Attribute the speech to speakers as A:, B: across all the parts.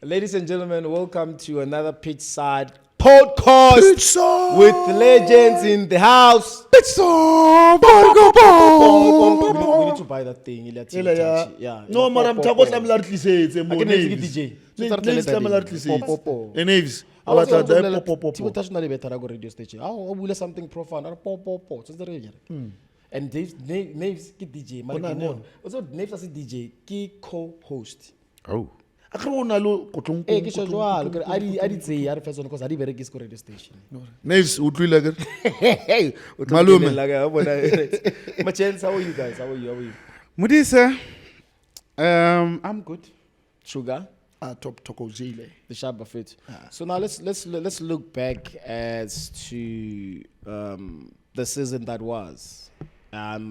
A: Ladies and gentlemen, welcome to another Pitchside Podcast with legends in the house.
B: Pitchside
A: We need to buy that thing. Yeah.
B: No, madam, tako tlamela re tlisetse mo.
A: I can make DJ.
B: Names tlamela re tlisetse. Names.
A: I was
B: Abata da
A: like,
B: pop.
A: Tibo touch na le better go radio station. I will something profound. Pop. So the and Naves ki DJ. Also Naves as DJ ki co-host.
B: Oh. Akrona lo kotlong.
A: Eh ke sho jwalo ke a di tse ya re fetsa because a di bereke go radio station.
B: Names utlwile ke.
A: Hey,
B: Malume.
A: Machens, how are you guys? How are you?
C: Modise, I'm good.
A: Sugar.
B: Top Teko zile.
A: The sharp of it. So now let's look back as to the season that was,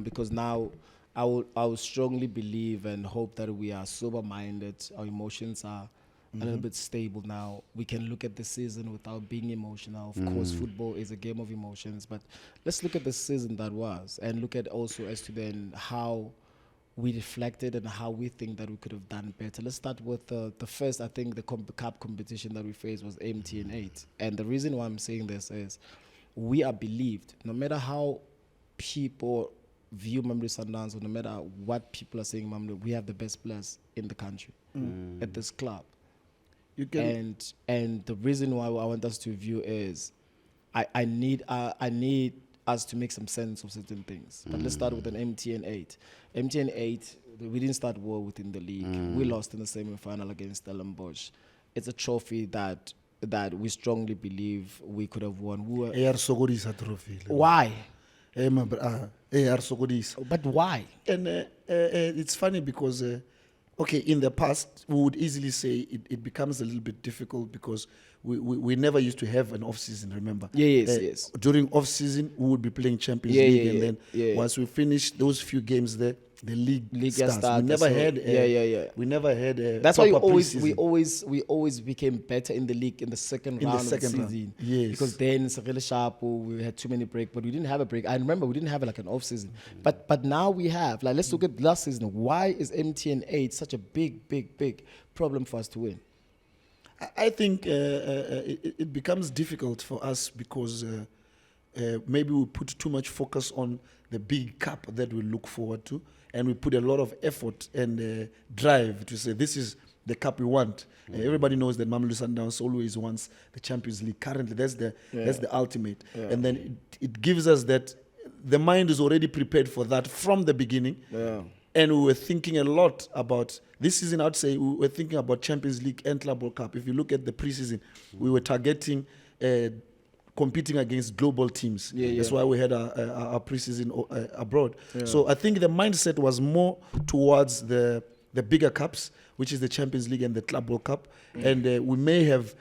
A: because now I will strongly believe and hope that we are sober-minded. Our emotions are a little bit stable now. We can look at the season without being emotional. Of course, football is a game of emotions, but let's look at the season that was and look at also as to then how we reflected and how we think that we could have done better. Let's start with the first, I think, the cup competition that we faced was MTN 8. And the reason why I'm saying this is we are believed, no matter how people view Mamelodi Sundowns, or no matter what people are saying, Mamelodi, we have the best players in the country at this club.
B: You can
A: And the reason why I want us to view is I need us to make some sense of certain things. But let's start with an MTN 8. MTN 8, we didn't start well within the league. We lost in the semi-final against Stellenbosch. It's a trophy that we strongly believe we could have won. Why?
B: But
A: why?
B: And it's funny because, in the past, we would easily say it becomes a little bit difficult because we never used to have an off-season, remember?
A: Yes.
B: During off-season, we would be playing Champions League, and then once we finish those few games there, the league starts. We never had we never had a
A: that's why we
B: proper
A: always became better in the league in the second round of the season.
B: Yes.
A: Because then it's really sharp, we had too many breaks, but we didn't have a break. I remember we didn't have like an off season. But now we have. Like, let's look at last season. Why is MTN 8 such a big problem for us to win?
B: I think it becomes difficult for us because maybe we put too much focus on the big cup that we look forward to, and we put a lot of effort and drive to say this is the cup we want. Everybody knows that Mamelodi Sundowns always wants the Champions League. Currently, that's the ultimate, and then it gives us that the mind is already prepared for that from the beginning. And we were thinking a lot about this season. I'd say we were thinking about Champions League and Club World Cup. If you look at the preseason, we were targeting competing against global teams. That's why we had our preseason abroad. So I think the mindset was more towards the bigger cups, which is the Champions League and the Club World Cup. And we may have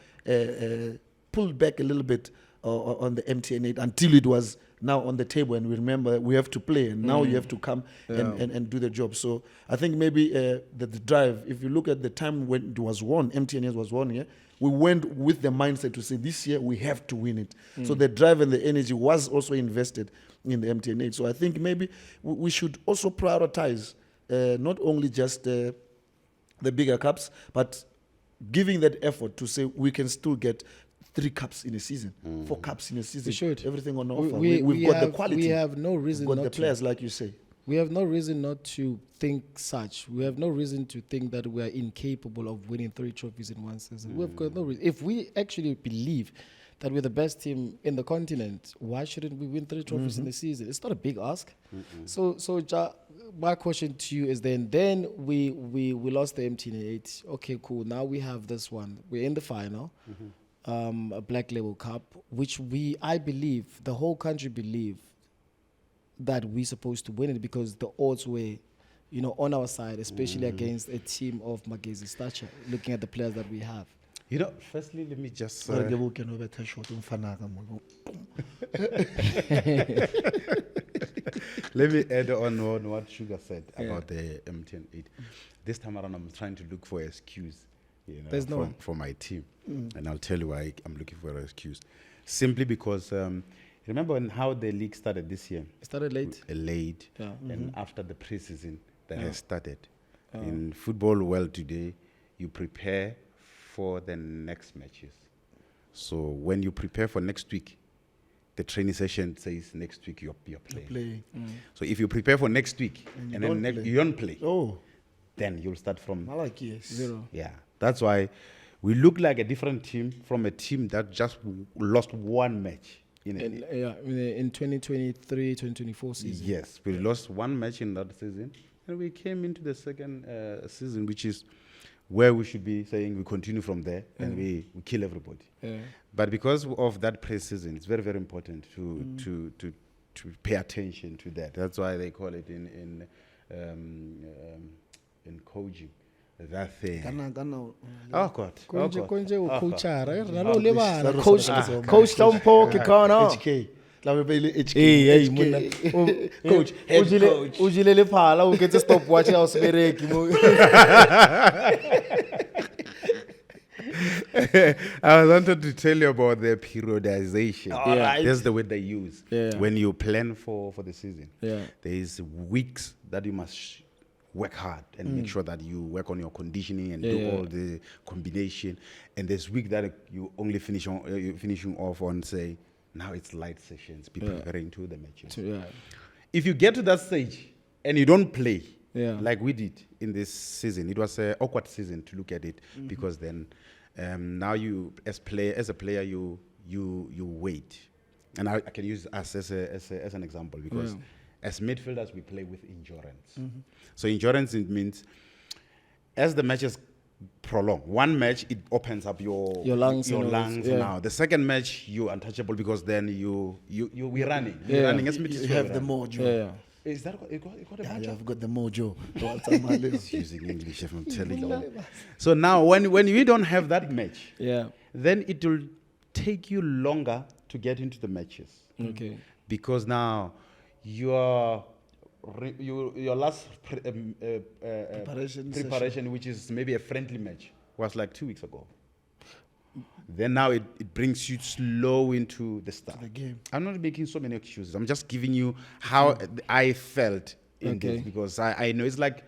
B: pulled back a little bit on the MTN 8 until it was now on the table, and we remember we have to play, and now you have to come and do the job. So I think maybe the drive, if you look at the time when it was won, MTN 8 was won, we went with the mindset to say this year we have to win it. So the drive and the energy was also invested in the MTN 8. So I think maybe we should also prioritize not only just the bigger cups, but giving that effort to say we can still get 3 cups in a season, 4 cups in a season.
A: We should.
B: Everything on offer.
A: We've
B: got the quality.
A: We have no reason
B: We've got
A: not
B: the players, like you say.
A: We have no reason not to think such. We have no reason to think that we are incapable of winning 3 trophies in one season. We've got no reason. If we actually believe that we're the best team in the continent, why shouldn't we win 3 trophies in the season? It's not a big ask. So my question to you is then we lost the MTN 8. Okay, cool. Now we have this one. We're in the final. A Black Label Cup, which I believe, the whole country believe that we're supposed to win it because the odds were, on our side, especially against a team of Magezi's stature, looking at the players that we have.
C: Firstly, let me just...
B: Let
C: me add on what Sugar said about the MTN 8. This time around, I'm trying to look for an excuse.
A: There's no one.
C: For my team. And I'll tell you why I'm looking for an excuse. Simply because, remember how the league started this year?
A: It started late.
C: Late. And after the preseason that has started. In football world today, you prepare for the next matches. So when you prepare for next week, the training session says next week you're playing. So if you prepare for next week and then you don't play, then you'll start from
B: zero.
C: Yeah, that's why we look like a different team from a team that just lost one match in
A: 2023, 2024 season.
C: Yes, we lost one match in that season, and we came into the second season, which is where we should be saying we continue from there and we kill everybody. But because of that pre-season, it's very, very important to pay attention to that. That's why they call it in coaching. That thing. Oh God.
A: Coach
B: Hlompho Kekana. HK.
A: Hey, coach. Ujile le phala o get stopwatch ya osbereki mo.
C: I wanted to tell you about the periodization.
B: Right.
C: That's the word they use.
A: Yeah.
C: When you plan for the season.
A: Yeah.
C: There is weeks that you must work hard and make sure that you work on your conditioning and do all the combination. And there's week that you only finishing off on, say, now it's light sessions, be preparing to the matches. If you get to that stage and you don't play, like we did in this season, it was an awkward season to look at it because then now you, as a player, you wait. And I can use us as an example because as midfielders, we play with endurance. So endurance, it means as the matches prolong, one match, it opens up your
A: lungs
C: now. The second match, you're untouchable because then we're running. You're running as midfielders.
B: You have the mojo.
C: Is that you got a mojo?
B: I've got the mojo.
C: He's using English, I'm telling you. So now, when you don't have that match, then it will take you longer to get into the matches.
A: Okay.
C: Because now your last preparation, which is maybe a friendly match, was like 2 weeks ago. Then now it brings you slow into the start.
B: The game.
C: I'm not making so many excuses. I'm just giving you how I felt in this because I know it's like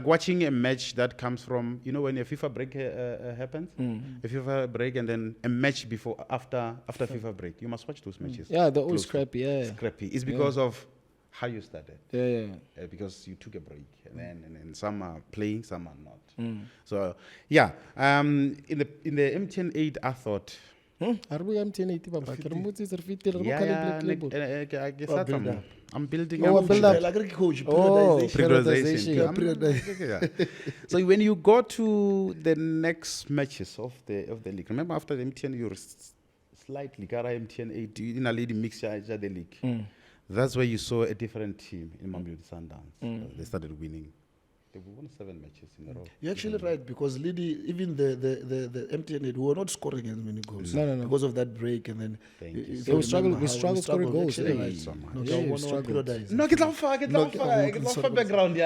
C: watching a match that comes from, when a FIFA break happens, a FIFA break and then a match after FIFA break. You must watch those matches.
A: Yeah, they're all scrappy.
C: Scrappy. It's because of how you started. Because you took a break and then some are playing, some are not. So in the MTN 8 I thought I'm building periodization. So when you go to the next matches of the league, remember after the MTN you're slightly MTN 8 in a leading mixture the league. That's where you saw a different team in Mamelodi Sundowns. They started winning. They won 7 matches in a row.
B: You're actually right because even the MTN, we were not scoring as many goals.
A: No.
B: Because of that break and then
A: we struggled scoring goals.
B: Get
C: Hlompho background,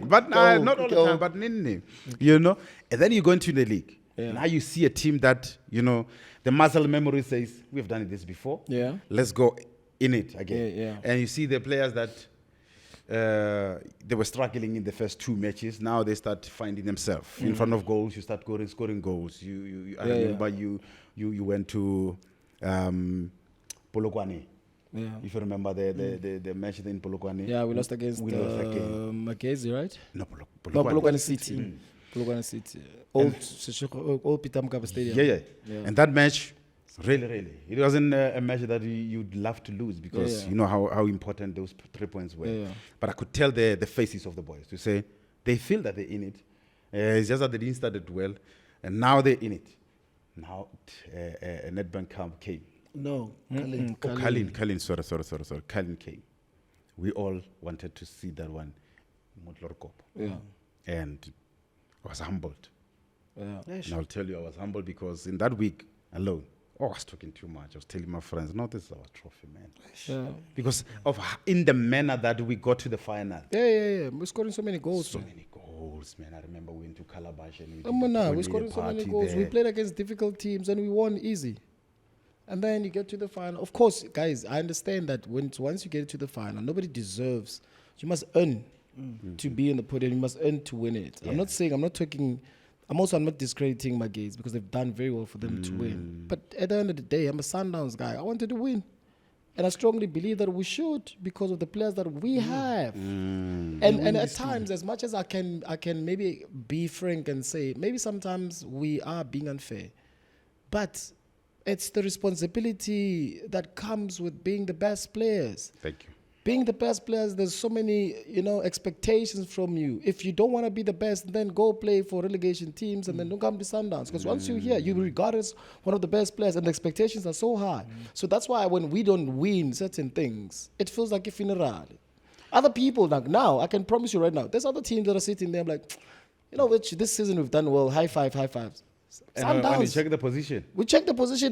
C: but not all the time, but and then you go into the league. Now you see a team that, the muscle memory says, we've done this before. Let's go in it again. And you see the players that they were struggling in the first 2 matches. Now they start finding themselves. In front of goals, you start scoring goals. I remember you went to Polokwane. If you remember the match in Polokwane.
A: Yeah, we lost against Magezi, right?
C: No,
A: Polokwane City. Polokwane City. Old Peter Mokaba Stadium.
C: And that match, really, it wasn't a match that you'd love to lose because you know how important those 3 points were. But I could tell the faces of the boys to say they feel that they're in it. It's just that they didn't start it well, and now they're in it. Now Nedbank camp came.
B: No,
C: Kalin, sorry. Kalin came. We all wanted to see that one, and I was humbled. And I'll tell you, I was humbled because in that week alone, I was talking too much. I was telling my friends, no, this is our trophy, man. Because of in the manner that we got to the final.
A: We're scoring so many goals.
C: Many goals, man. I remember we went to Calabash and
A: we're scoring so many goals. We played against difficult teams and we won easy. And then you get to the final. Of course, guys, I understand that once you get to the final, nobody deserves You must earn to be in the podium. You must earn to win it.
C: Yeah.
A: I'm not discrediting my guys because they've done very well for them to win. But at the end of the day, I'm a Sundowns guy. I wanted to win. And I strongly believe that we should because of the players that we have. And at times, as much as I can maybe be frank and say, maybe sometimes we are being unfair. But it's the responsibility that comes with being the best players.
C: Thank you.
A: Being the best players, there's so many, expectations from you. If you don't want to be the best, then go play for relegation teams and then don't come to Sundowns. Because once you're here, you regard as one of the best players and the expectations are so high. So that's why when we don't win certain things, it feels like a funeral. Other people, like now, I can promise you right now, there's other teams that are sitting there like, this season we've done well, high fives.
C: And when you check the position.
A: We check the position,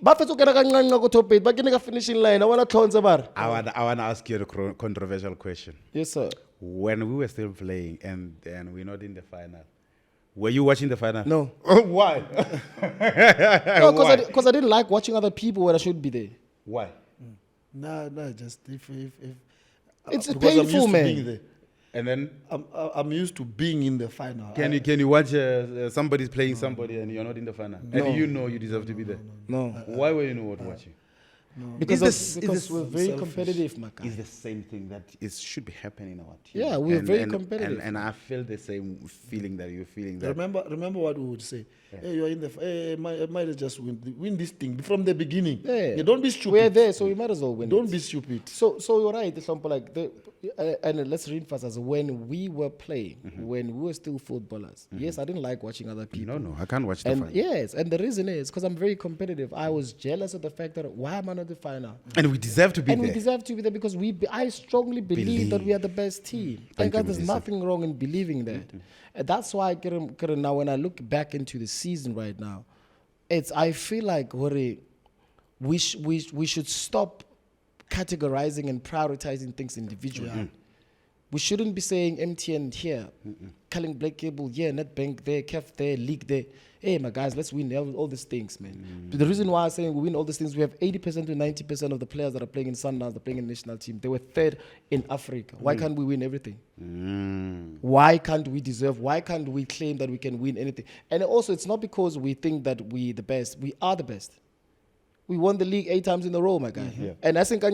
A: Buffett go top 8, but finishing line. I want to
C: I want to ask you a controversial question.
A: Yes, sir.
C: When we were still playing and we're not in the final, were you watching the final?
A: No.
C: Why?
A: No, because I didn't like watching other people when I should be there.
C: Why?
B: No, just if
A: It's
B: because
A: painful,
B: I'm used
A: man.
B: To being there.
C: And then
B: I'm used to being in the final.
C: can you watch somebody's playing somebody and you're not in the final?
A: No.
C: And you know you deserve to be there.
A: No.
C: Why were you not watching?
A: Because
C: Is
A: we're very
B: selfish.
A: competitive, my guy.
C: It's the same thing that should be happening in our team.
A: Yeah, we're very
C: and,
A: competitive.
C: And I feel the same feeling that you're feeling. That
B: Remember what we would say. Hey, you're in the. Hey, might just win this thing from the beginning.
A: Yeah.
B: Don't be stupid.
A: We're there, so we might as well win.
B: Don't be stupid.
A: So you're right, Hlompho, like and let's reemphasize when we were playing, when we were still footballers. Yes, I didn't like watching other people.
C: no, I can't watch the
A: And
C: final.
A: yes, and the reason is because I'm very competitive. I was jealous of the fact that why am I not the final?
C: And we deserve to be
A: And
C: there.
A: we deserve to be there because I strongly believe that we are the best team.
C: Thank
A: And
C: you,
A: there's
C: Modise.
A: nothing wrong in believing that. And that's why now when I look back into the season right now, I feel like we should stop categorizing and prioritizing things individually. We shouldn't be saying MTN here, Calling Black Cable here, NetBank there, KEF there, League there. Hey, my guys, let's win all these things, man. The reason why I'm saying we win all these things, we have 80% to 90% of the players that are playing in Sundowns, they're playing in the national team. They were third in Africa. Why can't we win everything? Why can't we claim that we can win anything? And also, it's not because we think that we're the best. We are the best. We won the league 8 times in a row, my guy. And I think VAR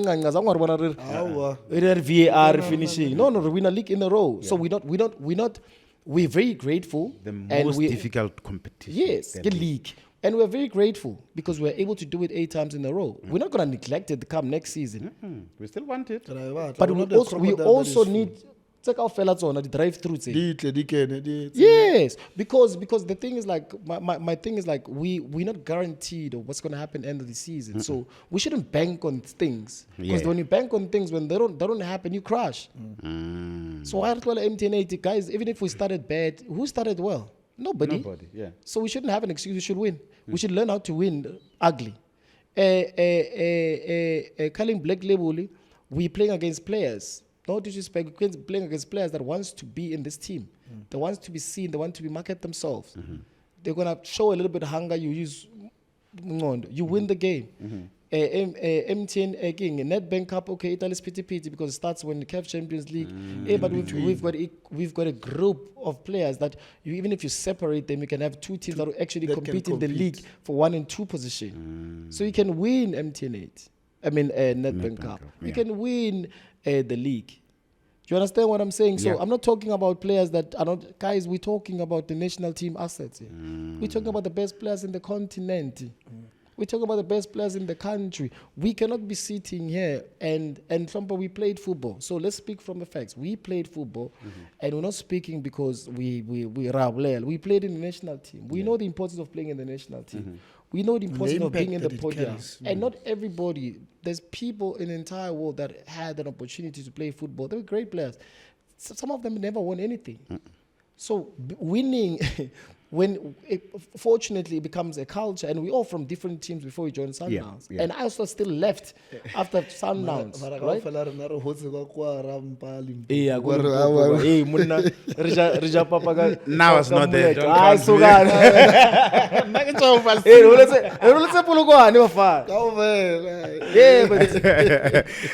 A: finishing. No, we win a league in a row. So we're very grateful.
C: The
A: and
C: most difficult competition.
A: Yes, the league. And we're very grateful because we're able to do it 8 times in a row. We're not going to neglect it come next season.
C: We still want it.
A: But we also need check out fellas on the drive through. Yes, because the thing is like my thing is like we're not guaranteed of what's going to happen end of the season. So we shouldn't bank on things because when you bank on things when they don't happen you crash. So I told MTN guys, even if we started bad, who started well? Nobody.
C: Yeah.
A: So we shouldn't have an excuse. We should win. We should learn how to win ugly. Calling Black Label, we playing against players. No disrespect, we're playing against players that wants to be in this team. They want to be seen. They want to be market themselves. They're gonna show a little bit of hunger. You win the game. MTN King NetBank Cup. Okay, Italy's pity because it starts when the CAF Champions League. But we've got a group of players that even if you separate them, you can have 2 teams that will actually compete in the league for 1 and 2 position. So you can win MTN 8. NetBank Cup. You can win the league. Do you understand what I'm saying? So I'm not talking about players that are not guys. We're talking about the national team assets. We're talking about the best players in the continent. We're talking about the best players in the country. We cannot be sitting here and Hlompho, we played football. So let's speak from the facts. We played football, and we're not speaking because we played in the national team. We know the importance of playing in the national team. We know the importance of being in the podium. And not everybody, there's people in the entire world that had an opportunity to play football. They were great players. Some of them never won anything. So winning fortunately it becomes a culture, and we're all from different teams before we joined Sundowns.
C: Yeah.
A: And I also still left after Sundowns, right? Yeah,
C: Now it's not there. Don't
A: I
C: count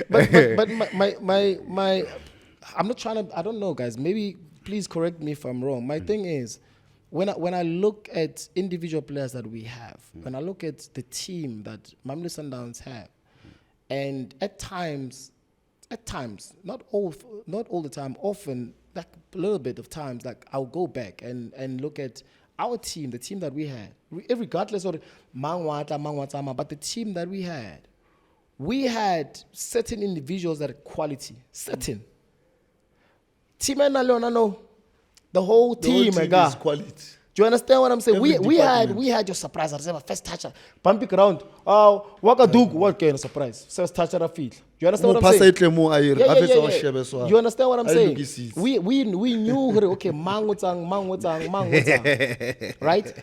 A: but my I'm not trying to, I don't know, guys, maybe please correct me if I'm wrong. My thing is, when I look at individual players that we have, when I look at the team that Mamelodi Sundowns have, and at times, not all the time, often, like a little bit of times, like I'll go back and look at our team, the team that we had, regardless of Mangwata, but the team that we had certain individuals that are quality, certain. Team no. The whole team
B: is quality.
A: Do you understand what I'm saying?
B: Every
A: We had your surprise. I first toucher, bump it around. Oh, what kind of surprise? First toucher of feet. Do you understand what I'm saying? Yeah. You understand what I'm saying? We knew okay, mangutang, right?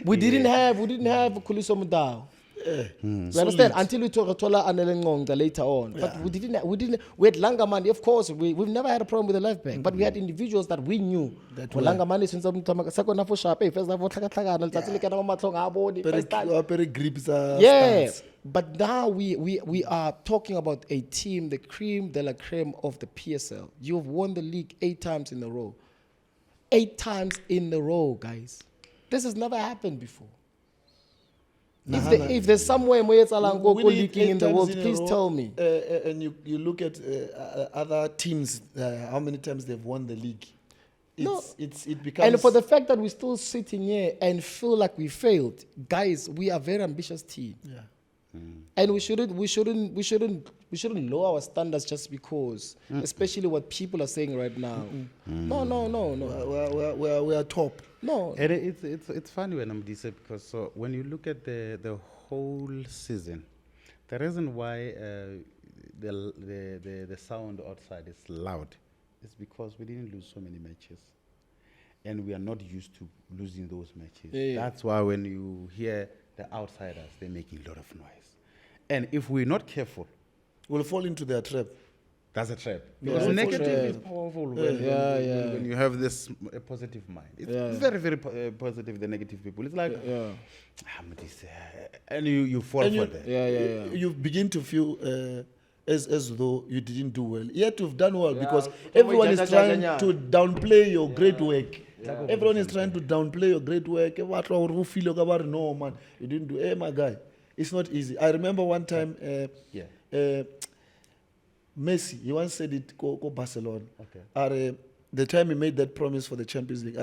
A: We didn't have Kuliso Mudao. You understand? Until we took Tola and Elengonga later on. But we had Langamani, of course, we've never had a problem with the left back, but we had individuals that we knew that Langamani since second half sharp, first half but now we are talking about a team, the cream de la creme of the PSL. You've won the league 8 times in a row. 8 times in a row, guys. This has never happened before. If there's somewhere where it's leaking in the world, please tell me.
B: And you look at other teams, how many times they've won the league. It becomes.
A: And for the fact that we're still sitting here and feel like we failed, guys, we are a very ambitious team.
B: Yeah.
A: And we shouldn't lower our standards just because, especially what people are saying right now. No.
B: We are top.
A: No.
C: And it's funny when I'm Modise, because so when you look at the whole season, the reason why the sound outside is loud is because we didn't lose so many matches, and we are not used to losing those matches.
A: Yeah.
C: That's why when you hear the outsiders, they're making a lot of noise. And if we're not careful,
B: we'll fall into their trap.
C: That's a trap.
A: Yeah,
C: Because negative
A: trap.
C: is powerful when you have this positive mind. It's very, very positive, the negative people. It's like, and you fall for that.
B: You begin to feel as though you didn't do well. Yet you've done well because everyone is trying to downplay your great work. Everyone is trying to downplay your great work. No, man, you didn't do. Hey, my guy, it's not easy. I remember one time, Messi, he once said it, go Barcelona. Okay. The time he made that promise for the Champions League.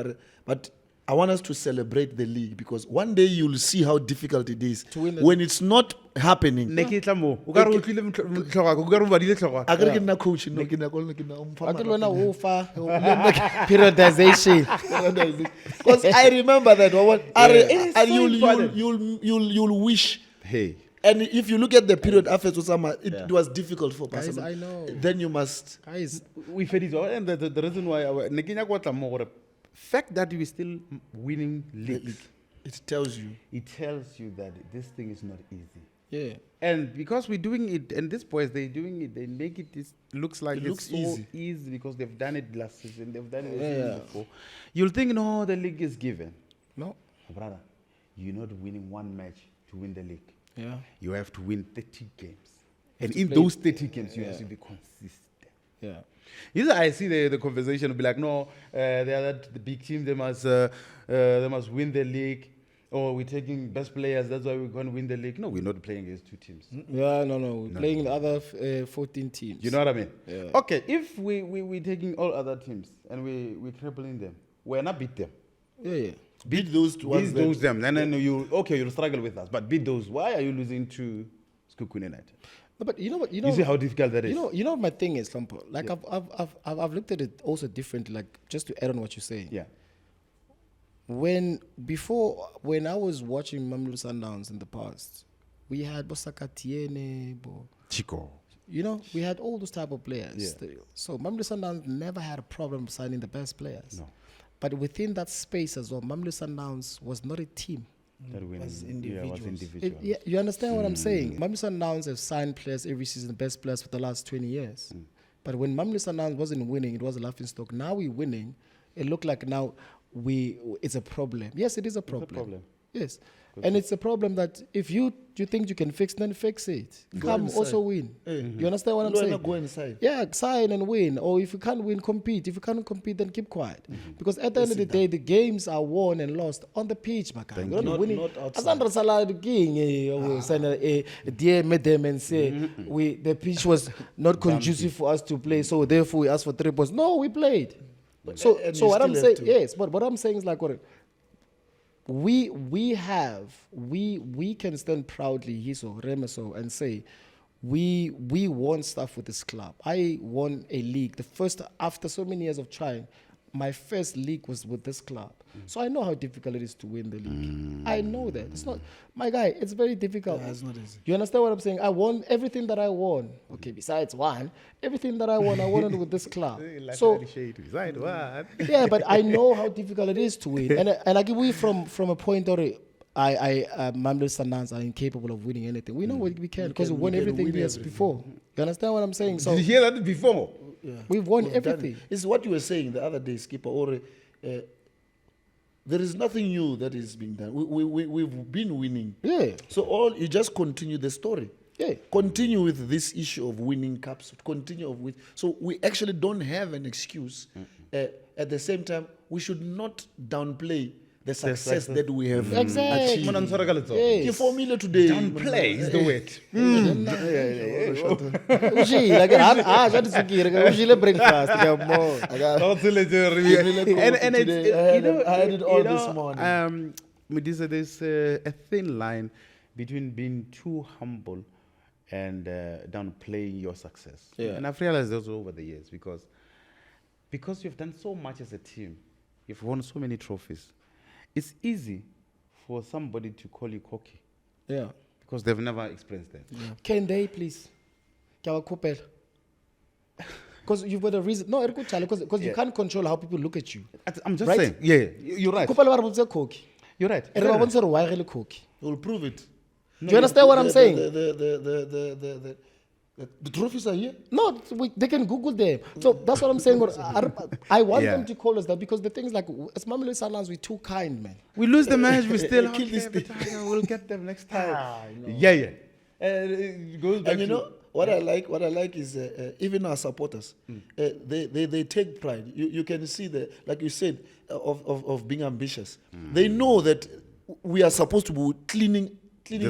B: But I want us to celebrate the league because one day you'll see how difficult it is when it's not happening.
A: Periodization.
B: Because I remember that one. And you'll wish.
C: Hey.
B: And if you look at the period after Osama, it was difficult for Barcelona.
A: Guys, I know.
B: Then you must.
A: Guys,
C: we fed it all, and the reason why our fact that we're still winning leagues,
B: it tells you
C: that this thing is not easy.
A: Yeah.
C: And because we're doing it, and these boys, they're doing it, they make it looks like it's so easy because they've done it last season, they've done it the season before. You'll think, no, the league is given.
A: No.
C: Brother, you're not winning one match to win the league.
A: Yeah.
C: You have to win 30 games. And in those 30 games, you have to be consistent.
A: Yeah.
C: I see the conversation will be like, no, the big team, they must win the league. Or we're taking best players, that's why we're going to win the league. No, we're not playing against 2 teams.
A: Yeah, no. We're playing the other 14 teams.
C: You know what I mean?
A: Yeah.
C: Okay, if we're taking all other teams and we're crippling them, we're not beat them.
A: Yeah.
B: Beat those ones.
C: Beat those them. And then you'll struggle with us. But beat those. Why are you losing to Skukune United?
A: No, but you know what?
C: You see how difficult that is?
A: You know what my thing is, Hlompho? Like, I've looked at it also differently, like, just to add on what you're saying.
C: Yeah.
A: When I was watching Mamelodi Sundowns in the past, we had Bosaka Tiyani,
C: Chico.
A: You know, we had all those type of players.
C: Yeah.
A: So Mamelodi Sundowns never had a problem signing the best players.
C: No.
A: But within that space as well, Mamelodi Sundowns was not a team.
C: That winning.
B: Was
C: Yeah,
B: individuals.
C: was individual.
A: Yeah, you understand what I'm saying? Mamelodi Sundowns have signed players every season, best players for the last 20 years. But when Mamelodi Sundowns wasn't winning, it was a laughing stock. Now we're winning. It looked like now it's a problem. Yes, it is a problem.
C: problem.
A: Yes. And it's a problem that if you think you can fix, then fix it. Come
B: inside.
A: also win. You understand what I'm
B: No,
A: saying?
B: no, go inside.
A: Yeah, sign and win. Or if you can't win, compete. If you can't compete, then keep quiet. Because at the end of the day, the games are won and lost on the pitch, my guy. We're not winning.
B: Not outside.
A: Asandra Salah the king, dear met them and say the pitch was not conducive for us to play, so therefore we asked for 3 points. No, we played. So
B: and
A: so
B: you
A: what I'm
B: still have
A: saying,
B: to.
A: yes, but what I'm saying is like what we can stand proudly, Hiso, Remeso, and say we won stuff with this club. I won a league. The first, after so many years of trying, my first league was with this club. So I know how difficult it is to win the league. I know that. It's not, my guy, it's very difficult.
B: Yeah, it's not easy.
A: You understand what I'm saying? I won everything that I won. Okay, besides one, everything that I won it with this club. So yeah, but I know how difficult it is to win. And I give we from a point or Mamelodi Sundowns are incapable of winning anything. We know what we can because we won everything
B: win
A: years
B: everything.
A: before. You understand what I'm saying? So
C: Did you hear that before?
B: Yeah.
A: we've won
B: We've done
A: everything.
B: it. It's what you were saying the other day, Skipper. Or there is nothing new that is being done. We've been winning.
A: Yeah.
B: So you just continue the story.
A: Yeah.
B: Continue with this issue of winning cups. Continue with. So we actually don't have an excuse. At the same time, we should not downplay the success that we have
A: Exactly.
B: achieved.
A: Yes.
B: Ke formula today.
C: Downplay is the word.
A: Uji, like just uji breakfast.
C: And it's,
B: I had it all this morning.
C: Modise, there's a thin line between being too humble and downplaying your success.
A: Yeah.
C: And I've realized those over the years because you've done so much as a team, you've won so many trophies. It's easy for somebody to call you cocky
A: Yeah.
C: because they've never experienced that.
A: Can they please? Because you've got a reason. No, because you can't control how people look at you.
C: I'm just
A: Right?
C: saying. Yeah, you're right. You're right.
B: We'll prove it.
A: Do you understand what I'm saying?
B: The trophies are here.
A: No, they can Google them. So that's what I'm saying. I want
C: Yeah.
A: them to call us that because the thing is like, as Mamelodi Sundowns, we're too kind, man.
C: We lose the match, we still
B: Kill this
C: okay, but we'll get them next time. Yeah. It goes back
B: And you
C: to-
B: know what I like is even our supporters, they take pride. You can see like you said, of being ambitious. They know that we are supposed to be cleaning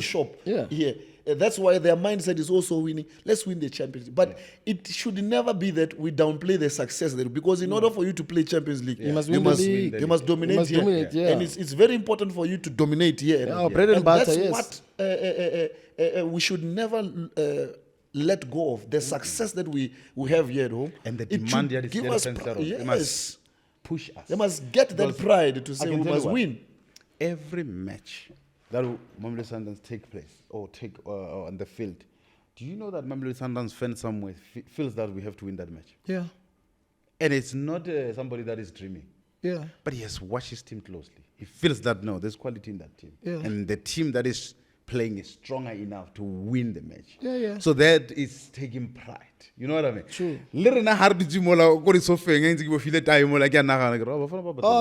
B: shop.
A: Yeah.
B: Here. That's why their mindset is also winning. Let's win the championship. But it should never be that we downplay the success there, because in order for you to play Champions League,
A: You must win the league.
B: you must dominate
A: You must
B: here.
A: dominate, yeah.
B: And it's very important for you to dominate here.
A: Yeah, bread and butter,
B: that's
A: yes.
B: what we should never let go of. The success that we have here at home.
C: And the
B: it
C: demand
B: should
C: that is
B: give
C: here
B: us
C: center.
B: pride.
C: They must push us.
B: They must get that
C: Because
B: pride to
C: I
B: say
C: can
B: we
C: tell you
B: must
C: what,
B: win.
C: Every match that Mamelodi Sundowns take place or take on the field, do you know that Mamelodi Sundowns fan somewhere feels that we have to win that match?
A: Yeah.
C: And it's not somebody that is dreaming,
A: Yeah.
C: but he has watched his team closely. He feels that no, there's quality in that team,
A: Yeah.
C: and the team that is playing is stronger enough to win the match.
A: Yeah, yeah.
C: So that is taking pride. You know what I mean?
A: True. Oh,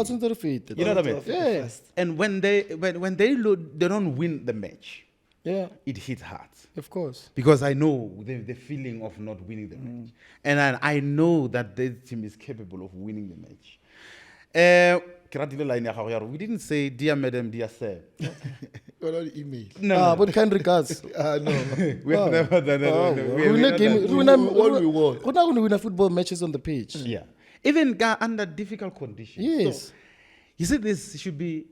A: it's not defeated.
C: You know what I mean?
A: Yeah.
C: And when they don't win the match,
A: Yeah.
C: it hits hard.
A: Of course.
C: Because I know the feeling of not winning the match. And I know that the team is capable of winning the match. We didn't say, dear madam, dear sir.
B: Email.
C: No.
A: But kind regards.
B: No.
C: We have never done that.
B: What we want.
A: We're not going to win a football matches on the pitch.
C: Yeah. Even under difficult conditions.
A: Yes.
C: So, you see, this should be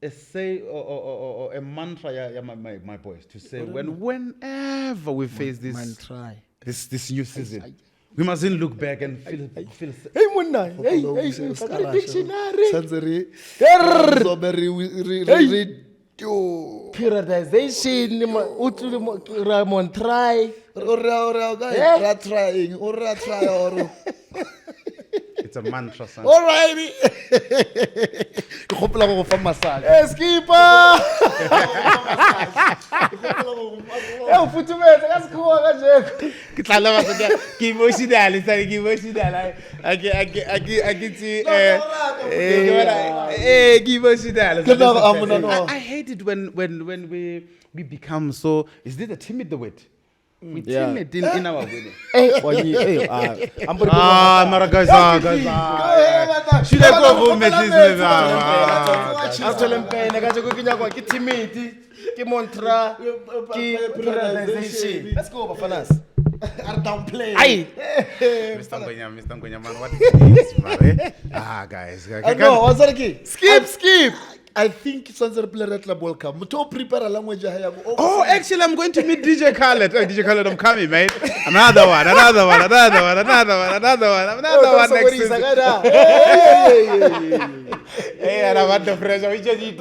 C: a say or a mantra, my boys, to say whenever we face this new season, we mustn't look back and feel
A: Hey, Munda. Hey, dictionary.
B: Sansari.
A: Periodization. Ramon try.
B: Trying.
C: It's a mantra, son.
B: Alrighty. Ke gopola go fa massage.
A: Hey, skipper! Hey, ufuthumeze kasikhuwa kanje.
C: Ke tla leba se ke emotional, sorry, ke emotional. I hate it when we become so. Is this a timid the word? We timid in our winning. Mara guys, should I go home and listen?
A: I'm telling you, I got to go get timid. Ke Montra, ke polarization. Let's go, Bafanas.
B: Are downplaying.
A: Aye.
C: Mr. Ngonya, man, what is this, man? Guys.
B: No, what's that again?
A: Skip.
B: I think Sonsor player at La Bolka. Muto prepare a language.
C: Oh, actually, I'm going to meet DJ Khaled. DJ Khaled, I'm coming, mate. Another one next season. Hey, and I want the pressure. We just eat.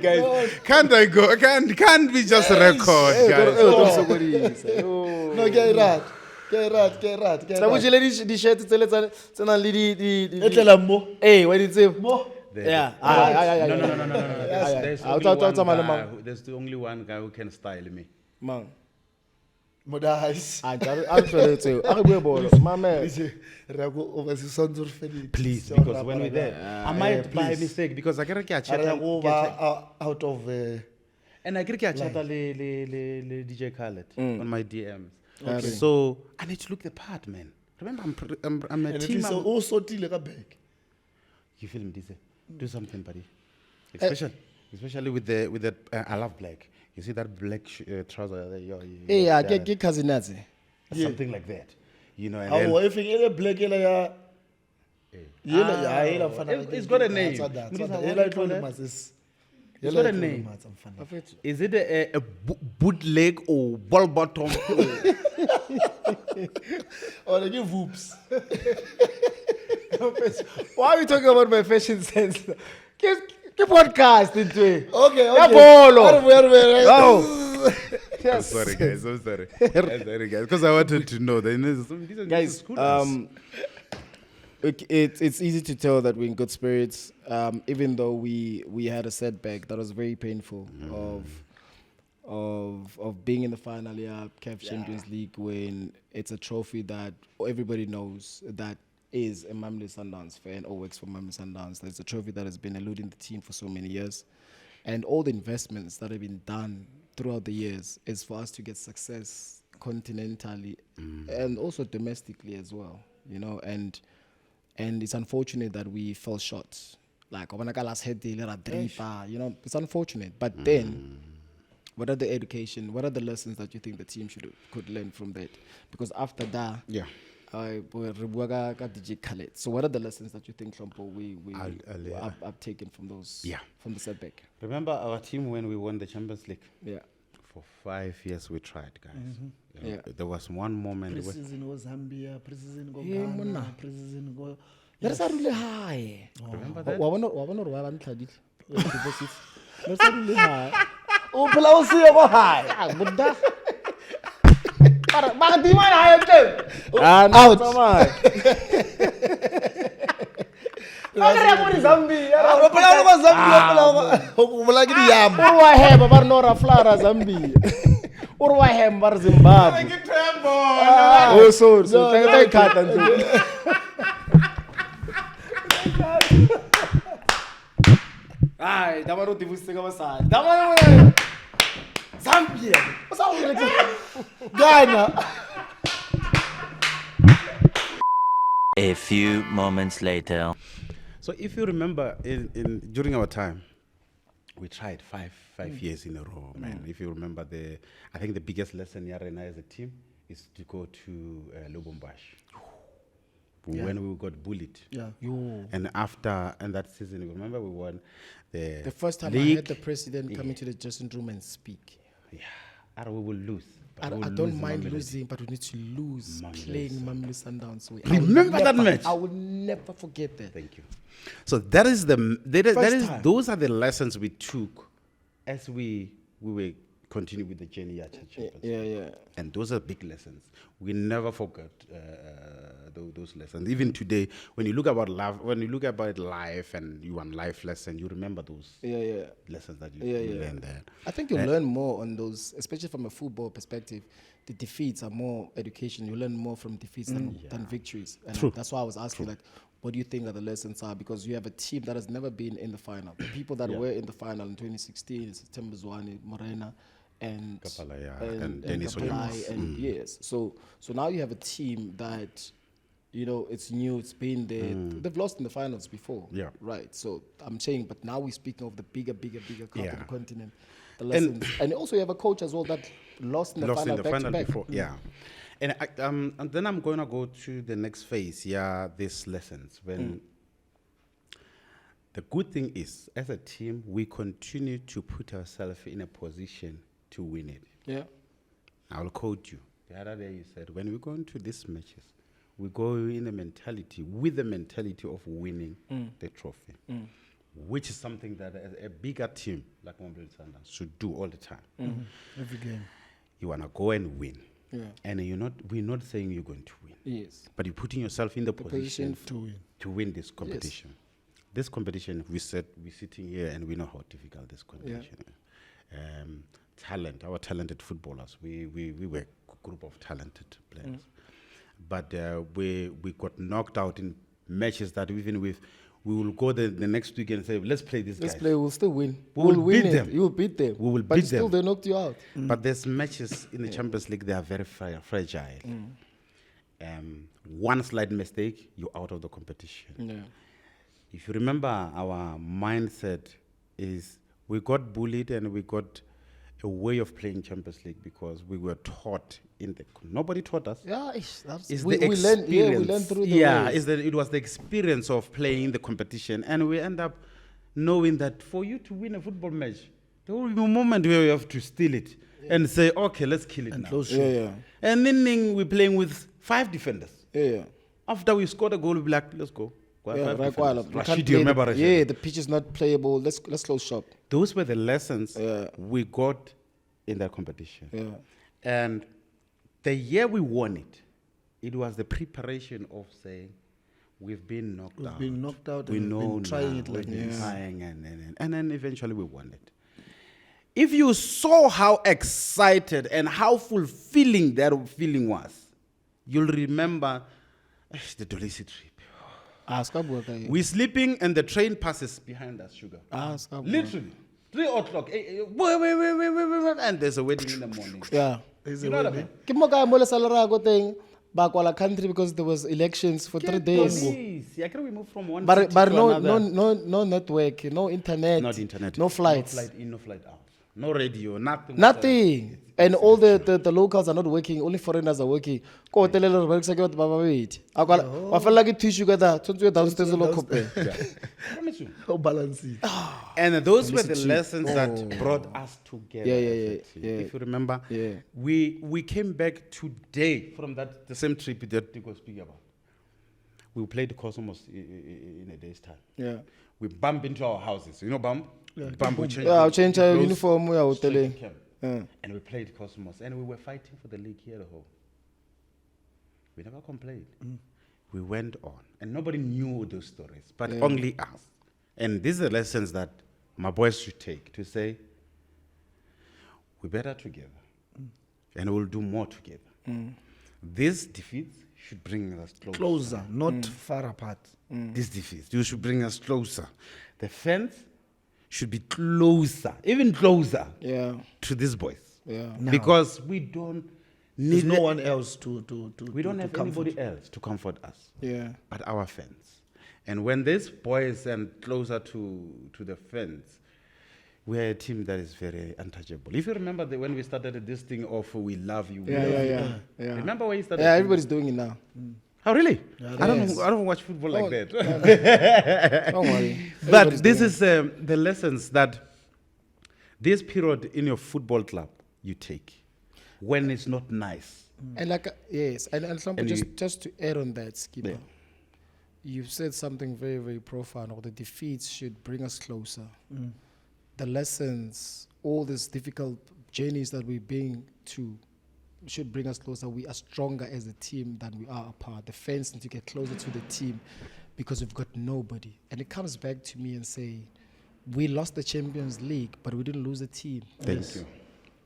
C: Guys, can't I go? Can't we just record, guys?
B: No, get right.
A: Hey, what did you say?
C: Yeah. No. There's the only one guy who can style me.
A: Man.
B: Modise.
A: I'm trying to tell you. My man.
C: Please, because when we're there, I might by mistake because I get a chat
B: out of.
C: And I get a chat le DJ Khaled on my DMs.
A: Okay.
C: So I need to look the part, man. Remember, I'm a team.
B: Also, back.
C: You feel me, Modise? Do something, buddy. Especially with the I love black. You see that black trouser there?
A: Get cousin Nazi.
C: Something like that. You know, and
B: if you black,
C: it's got a name. It's got a name. Is it a bootleg or ball bottom?
B: Or they give whoops.
A: Why are we talking about my fashion sense? Keep podcast into it.
B: Okay.
A: Oh.
C: I'm sorry, guys. I'm sorry, guys. Because I wanted to know.
A: Guys, it's easy to tell that we're in good spirits, even though we had a setback that was very painful of being in the final year CAF Champions League when it's a trophy that everybody knows that is a Mamelodi Sundowns fan or works for Mamelodi Sundowns. There's a trophy that has been eluding the team for so many years, and all the investments that have been done throughout the years is for us to get success continentally and also domestically as well, you know, and it's unfortunate that we fell short. Like, you know, it's unfortunate. But then, what are the education? What are the lessons that you think the team could learn from that? Because after that, so what are the lessons that you think, Hlompho, we have taken from those? From the setback.
C: Remember our team when we won the Champions League?
A: Yeah.
C: For 5 years we tried, guys. You know, there was one moment
B: Pre-season go Zambia, pre-season go
A: Yeah,
B: Ghana,
A: monna.
B: pre-season go.
A: That's a really high.
C: Remember that?
A: That's a really high. Oh, Pula see go high. Buddha. Bakit di man high out. Bakit mo ni Zambia?
B: Pula go Zambia, pula go yam.
A: Urwa heba bar Nora Flara Zambia. Urwa heba bar Zimbabwe. Oh, so take cut and Ay, damaro tivusika basali. Damaro Zambia. What's up with
B: Ghana.
D: A few moments later.
C: So if you remember, during our time, we tried five years in a row, man. If you remember, I think the biggest lesson Yarena as a team is to go to Lubumbashi. When we got bullied.
B: Yeah.
C: And that season, you remember we won
A: the first time
C: league.
A: I heard the president coming to the dressing room and speak.
C: Yeah. And we will lose.
A: I don't mind losing, but we need to lose playing Mamelodi Sundowns.
C: Remember that match?
A: I will never forget that.
C: Thank you. So that is those are the lessons we took as we were continue with the journey at Champions.
A: Yeah.
C: And those are big lessons. We never forget those lessons. Even today, when you look about life and you want life lessons, you remember those lessons that you learned there.
A: I think you learn more on those, especially from a football perspective. The defeats are more education. You learn more from defeats than victories. And
C: True.
A: that's why I was asking, like, what do you think are the lessons are? Because you have a team that has never been in the final. The people that were in the final in 2016, September Zwane, Morena, and
C: Kapala, and Dennis
A: Kapalai, and yes. So now you have a team that, it's new, it's been there. They've lost in the finals before.
C: Yeah.
A: Right. So I'm saying, but now we're speaking of the bigger cup of the continent. The
C: And-
A: lessons. And also you have a coach as well that lost in the final back to back.
C: before. Yeah. And then I'm going to go to the next phase. Yeah, these lessons. When the good thing is, as a team, we continue to put ourselves in a position to win it.
A: Yeah.
C: I'll quote you. The other day you said, when we go into these matches, we go with the mentality of winning the trophy, which is something that a bigger team like Mamelodi Sundowns should do all the time.
B: Every game.
C: You want to go and win.
A: Yeah.
C: And we're not saying you're going to win,
A: Yes.
C: but you're putting yourself in the position
B: To win.
C: this competition. This competition, we're sitting here and we know how difficult this competition is. Talent, our talented footballers, we were a group of talented players. But we got knocked out in matches that even with, we will go the next week and say, let's play this guy.
A: We'll still win.
C: We'll
A: win
C: beat
A: it.
C: them.
A: You will beat them.
C: We will
A: but
C: beat
A: still
C: them.
A: they knocked you out.
C: But there's matches in the Champions League, they are very fragile. One slight mistake, you're out of the competition.
A: Yeah.
C: If you remember, our mindset is we got bullied and we got a way of playing Champions League because we were taught nobody taught us.
A: Yeah,
C: It's
A: we
C: the
A: learn.
C: experience.
A: Yeah, we learn through the ways.
C: It was the experience of playing the competition, and we end up knowing that for you to win a football match, there will be a moment where you have to steal it and say, okay, let's kill it
B: And
C: now.
B: close shop.
A: Yeah.
C: And then we're playing with 5 defenders.
A: Yeah.
C: After we scored a goal, we'll be like, let's go. Go have
A: Yeah,
C: 5
A: right,
C: defenders.
A: we can't
C: Rashid, you
A: play
C: remember
A: the,
C: Rashid?
A: yeah, the pitch is not playable. Let's close shop.
C: Those were the lessons
A: Yeah.
C: we got in that competition.
A: Yeah.
C: And the year we won it, it was the preparation of saying, we've been knocked
B: We've
C: out.
B: been knocked out
C: We
B: and we've
C: know
B: been trying
C: now.
B: it like
C: We've been
B: this.
C: trying and then eventually we won it. If you saw how excited and how fulfilling that feeling was, you'll remember the Dolisi trip. We're sleeping and the train passes behind us, Sugar. Literally. 3 o'clock. Wait, and there's a wedding in the morning.
A: Yeah.
B: There's
C: You
B: a
C: know what I
B: wedding.
C: mean?
A: Ke mo ka mo le salary go teng ba kwala country because there was elections for 3 days.
C: Yeah, can we move from one
A: But
C: city to
A: no
C: another?
A: no network, no internet,
C: Not internet.
A: no flights,
C: No flight in, no flight out. No radio, nothing.
A: nothing. And all the locals are not working. Only foreigners are working. Ko hotel le re berekisa ke batho ba babedi. A kwala wa fella ke tissue ka da tshwantse downstairs lo kope.
C: Promise you.
B: How balance it.
C: And those were the lessons that brought us together.
A: Yeah,
C: as a
A: yeah,
C: team.
A: yeah.
C: If you remember,
A: Yeah.
C: we came back today from the same trip that Teko was speaking about. We played Cosmos in a day's time.
A: Yeah.
C: We bump into our houses. You know, bump? Bump, we change.
A: Yeah, I'll change our
C: clothes,
A: uniform, we are
C: straight
A: hoteling.
C: to camp.
A: Yeah.
C: And we played Cosmos. And we were fighting for the league here at home. We never complained. We went on. And nobody knew those stories, but only us. And these are lessons that my boys should take to say, we're better together. And we'll do more together. These defeats should bring us closer.
B: Closer, not far apart.
C: These defeats should bring us closer. The fans should be closer, even closer
A: Yeah.
C: to these boys.
A: Yeah.
B: Now.
C: Because we don't
B: There's
C: need
B: no one else to
C: we don't
B: to
C: have
B: comfort.
C: anybody else to comfort us
A: Yeah.
C: but our fans. And when these boys and closer to the fans, we're a team that is very untouchable. If you remember when we started this thing of we love you. we
A: Yeah,
C: love
A: yeah,
C: you.
A: yeah.
C: Remember when you started?
A: Yeah, everybody's doing it now.
C: Oh, really?
B: Yeah,
C: I
A: yes.
C: don't watch football like
A: Oh,
C: that.
A: Don't worry.
C: But
A: Everybody's
C: this
A: doing
C: is the lessons that this period in your football club you take when it's not nice.
A: And like yes, and Hlompho,
C: And
A: just to add on that, Skipper,
C: Yeah.
A: you've said something very, very profound. Or the defeats should bring us closer. The lessons, all these difficult journeys that we're being to should bring us closer. We are stronger as a team than we are apart. The fans need to get closer to the team because we've got nobody. And it comes back to me and say, we lost the Champions League, but we didn't lose the team.
C: Thank you.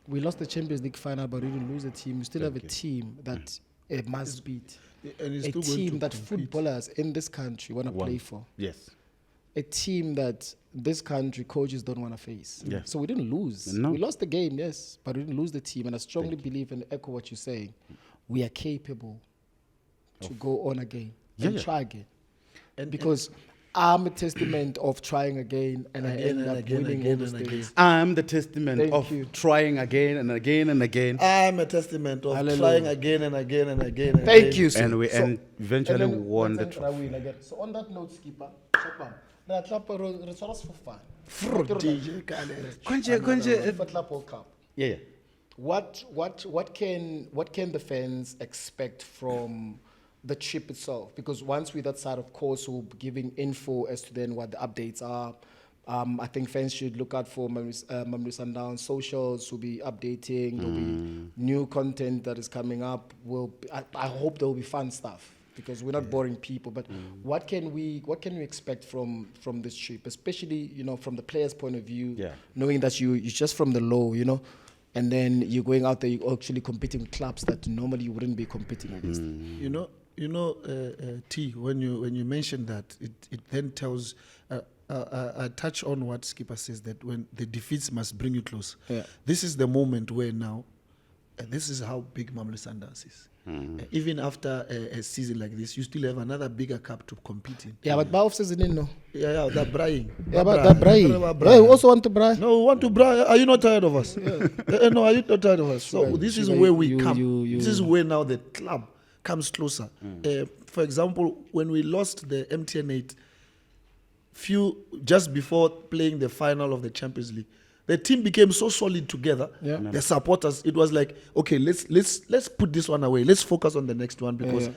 A: We lost the Champions League final, but we didn't lose the team. We still have a team that it must beat.
B: And it's
A: A
B: still going
A: team
B: to
A: that
B: compete.
A: footballers in this country want to play for.
C: Yes.
A: A team that this country coaches don't want to face.
C: Yeah.
A: So we didn't lose.
C: No.
A: We lost the game, yes, but we didn't lose the team. And I strongly believe and echo what you're saying. We are capable to go on again and try again. Because I'm a testament of trying again and I end up winning all those things.
C: I'm the testament
A: Thank
C: of
A: you.
C: trying again and again and again.
B: I'm a testament of
A: Hallelujah.
B: trying again and again and again. And
A: Thank
B: again.
A: you, sir.
C: And we eventually
A: and then
C: won the
A: let's
C: trophy.
A: win again. So on that note, Skipper, chapa, na clap re tshwara sefofane.
B: Fro DJ Kale.
A: FIFA Club World Cup.
C: Yeah.
A: What can the fans expect from the trip itself? Because once we're that side, of course, we'll be giving info as to then what the updates are. I think fans should look out for Mamelodi Sundowns socials. We'll be updating. There'll be new content that is coming up. I hope there will be fun stuff because we're not boring people. But what can we expect from this trip, especially from the players' point of view, knowing that you're just from the low, and then you're going out there, you're actually competing with clubs that normally you wouldn't be competing against.
B: T, when you mentioned that, it then tells. I touch on what Skipper says, that when the defeats must bring you close.
A: Yeah.
B: This is the moment where now, this is how big Mamelodi Sundowns is. Even after a season like this, you still have another bigger cup to compete in.
A: Yeah, but Baof says it didn't know.
B: Yeah, they're braying.
A: Yeah, but that braai. Yeah, you also want to braai.
B: No, we want to braai. Are you not tired of us? No, are you not tired of us? So this is where we come. This is where now the club comes closer. For example, when we lost the MTN 8, just before playing the final of the Champions League, the team became so solid together. Yeah. The supporters, it was like, okay, let's put this one away. Let's focus on the next one because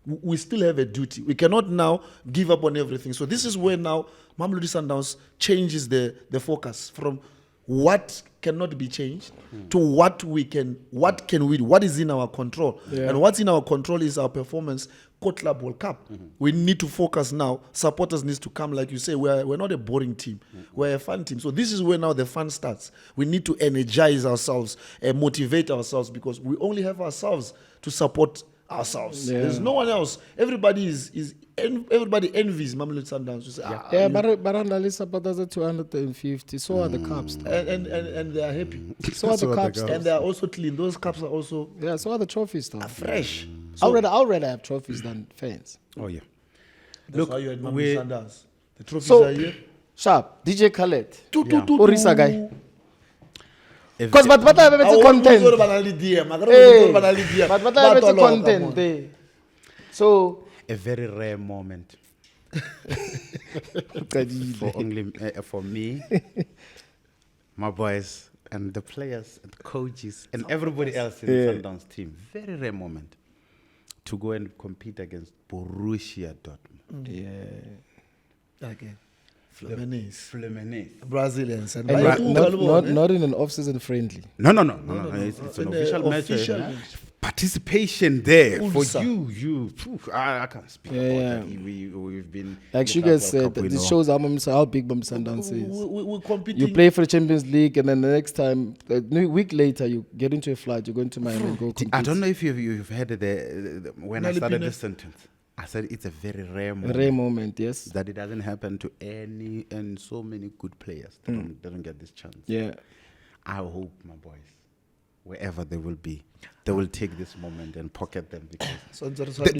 B: we still have a duty. We cannot now give up on everything. So this is where now Mamelodi Sundowns changes the focus from what cannot be changed to what can we do, what is in our control. And what's in our control is our performance Club World Cup. We need to focus now. Supporters need to come, like you say, we're not a boring team. We're a fun team. So this is where now the fun starts. We need to energize ourselves and motivate ourselves because we only have ourselves to support ourselves. There's no one else. Everybody everybody envies Mamelodi Sundowns. You say,
A: Barandali supporters are 250. So are the cups.
B: and they are happy.
A: So are the cups.
B: And they are also clean. Those cups are also
A: so are the trophies though.
B: Fresh.
A: I'd rather have trophies than fans.
C: Oh yeah.
B: That's why you had Mamelodi Sundowns. The trophies are here.
A: Sharp, DJ Khaled.
B: Orisa
A: guy. Because but I have content. But I have content there. So
C: a very rare moment for me, my boys, and the players, and the coaches, and everybody else in the Sundowns team. Very rare moment to go and compete against Borussia Dortmund.
B: Okay. Fluminense.
C: Brazilians.
B: Brazilians. And
A: not in an off-season friendly.
C: No. It's an official match. Participation there for you. I can't speak about that. We've been
A: like Sugar said. This shows how big Mamelodi Sundowns is.
B: We're competing.
A: You play for the Champions League, and then the next time, a week later, you get into a flight. You're going to Miami and go compete.
C: I don't know if you've heard when I started this sentence. I said it's a very rare moment.
A: Rare moment, yes.
C: That it doesn't happen to any and so many good players. They don't get this chance.
A: Yeah.
C: I hope, my boys, wherever they will be, they will take this moment and pocket them because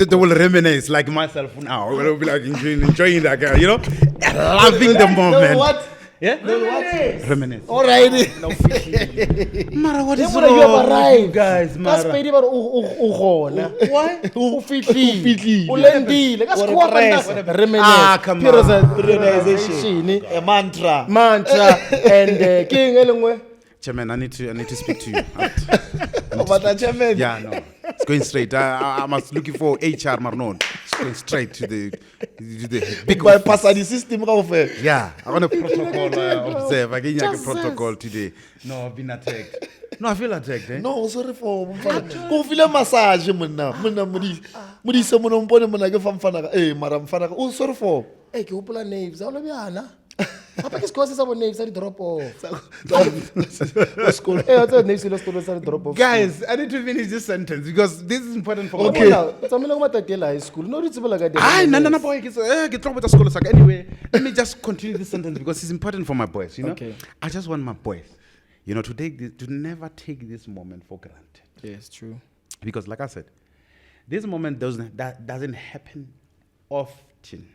C: they will reminisce like myself now. We'll be like enjoying that guy, loving the moment.
B: No, what?
C: Yeah?
B: No, what?
C: Reminisce.
B: All right.
C: Mara, what is
A: wrong
C: wrong
A: you have arrived.
C: with you guys, Mara?
A: Why?
B: Ufitli.
A: Ulendile.
C: Ah, come on.
B: Realization. A mantra.
A: And King Elungwe.
C: Chairman, I need to speak to you.
B: Chairman.
C: Yeah, no. It's going straight. I was looking for HR Marnon. It's going straight to the big
B: bypass the system.
C: Yeah, I want a protocol observe. I get a protocol today. No, I've been attacked. No, I feel attacked. Eh?
B: No, sorry for go feel a massage monna Modise mona mpone mona ke fa mfana ka mara mfana ka o sorry for
A: ke hopola names a o lebjana apa ke sekolo se sa bo names sa di drop off
B: school.
A: what's the names le sekolo sa di drop off
C: Guys, I need to finish this sentence because this is important for
B: Okay.
A: tsamela go matatela high school no di tsebela ka
C: No, boy. Get trouble with the school. Anyway, let me just continue this sentence because it's important for my boys. You know,
A: Okay.
C: I just want my boys, to never take this moment for granted.
A: yes true
C: Because, like I said, this moment doesn't happen often.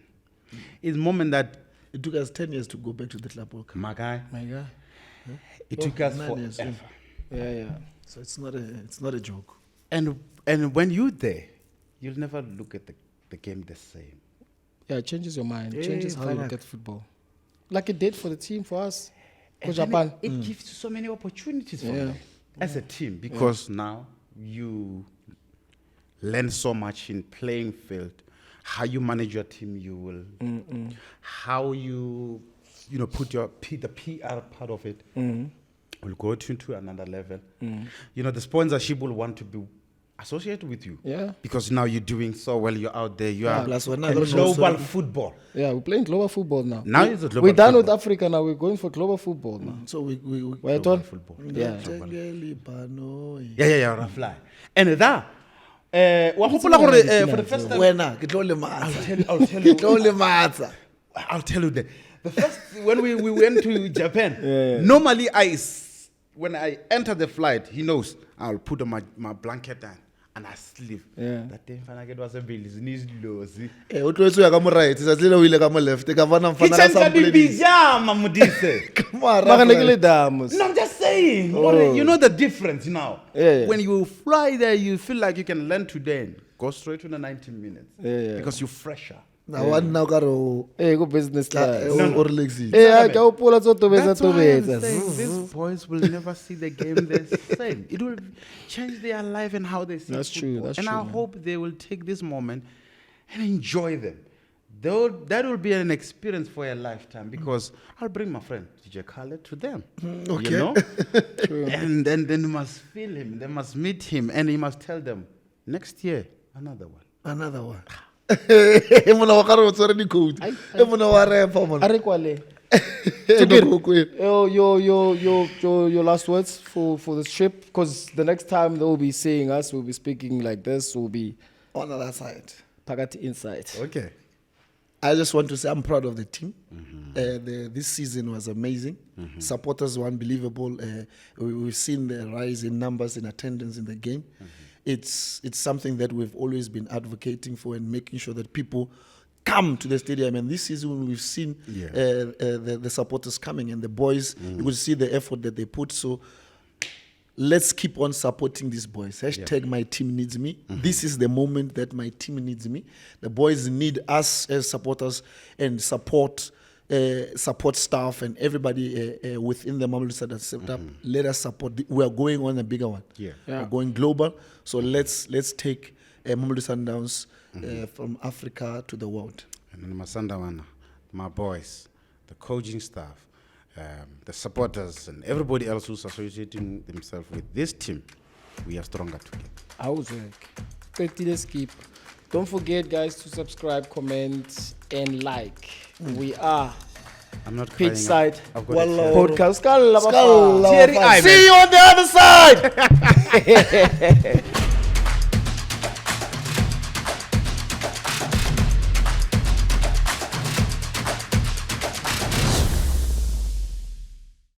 C: It's a moment that,
B: It took us 10 years to go back to the club work.
C: my guy,
A: my god
C: it took us
B: 9 years,
C: forever.
A: yeah
B: So it's not a joke.
C: And when you're there, you'll never look at the game the same.
A: yeah it changes your mind it
B: Yeah,
A: changes how you look
B: Fanak.
A: at football like it did for the team for us for
C: And then
A: Japan
C: it gives you so many opportunities for
A: Yeah.
C: them as a team because now you learn so much in playing field, how you manage your team, you will, how you put the PR part of it will go to another level. The sponsorship will want to be associated with you.
A: Yeah.
C: Because now you're doing so well, you're out there, you are
B: Plus one
C: in
B: other
C: global
B: also-
C: football.
A: yeah we're playing global football now
C: Now it's a global
A: we're done with
C: football.
A: Africa now we're going for global football now
B: So we
A: we're
C: Global
A: done
C: football.
A: yeah
C: Yeah, fly. And that, wa gopola gore, for the first time,
B: Wena ke tlo le matsa.
C: I'll tell you.
B: Ke tlo le matsa.
C: I'll tell you that. The first when we went to Japan, normally when I enter the flight, he knows I'll put my blanket down and I sleep.
A: Yeah.
C: That day mfana ke was a bill is lozi.
B: O tlo etso ya ka mo right, sa tlile o ile ka mo left, ka bona mfana ka
C: Kitchen ka
B: sample.
C: bijama Modise.
A: Magane ke le damos
C: No, I'm just saying. You know the difference now.
A: Yeah.
C: When you fly there, you feel like you can land today and go straight to the 90 minutes.
A: Yeah.
C: Because you're fresher.
B: Na one now ka ro
A: go business class
B: o relaxing.
A: ka o pola tso tobetsa
C: That's why I'm
A: tobetsa
C: saying these boys will never see the game the same. It will change their life and how they see
A: That's true,
C: football.
A: that's
C: and
A: true,
C: I
A: man.
C: hope they will take this moment and enjoy them. That will be an experience for a lifetime because I'll bring my friend DJ Khaled to them.
B: Okay.
C: You know? And then they must feel him, they must meet him, and he must tell them, next year, another one.
B: Another one. Mona wa ka re o tsere di code. Mona wa repa mona.
A: a re kwale
B: Yo
A: your last words for this trip because the next time they will be seeing us we'll be speaking like this we'll be
B: on the other side.
A: Pakati inside
C: Okay.
B: I just want to say I'm proud of the team. This season was amazing. Supporters were unbelievable. We've seen the rise in numbers and attendance in the game. It's something that we've always been advocating for and making sure that people come to the stadium. And this season we've seen the supporters coming and the boys. You could see the effort that they put. So let's keep on supporting these boys. Hashtag my team needs me. This is the moment that my team needs me. The boys need us as supporters and support staff and everybody within the Mamelodi that set up. Let us support. We are going on a bigger one. We're going global. So let's take Mamelodi Sundowns from Africa to the world.
C: And then my Sundawana, my boys, the coaching staff, the supporters, and everybody else who's associating themselves with this team, we are stronger together.
A: Let's keep. Don't forget, guys, to subscribe, comment, and like. We are
C: I'm not crying.
A: Pitchside
C: I've got a
B: Wallah.
C: tear.
A: Podcast.
B: Skull.
C: Teary eye,
A: See you on the other side.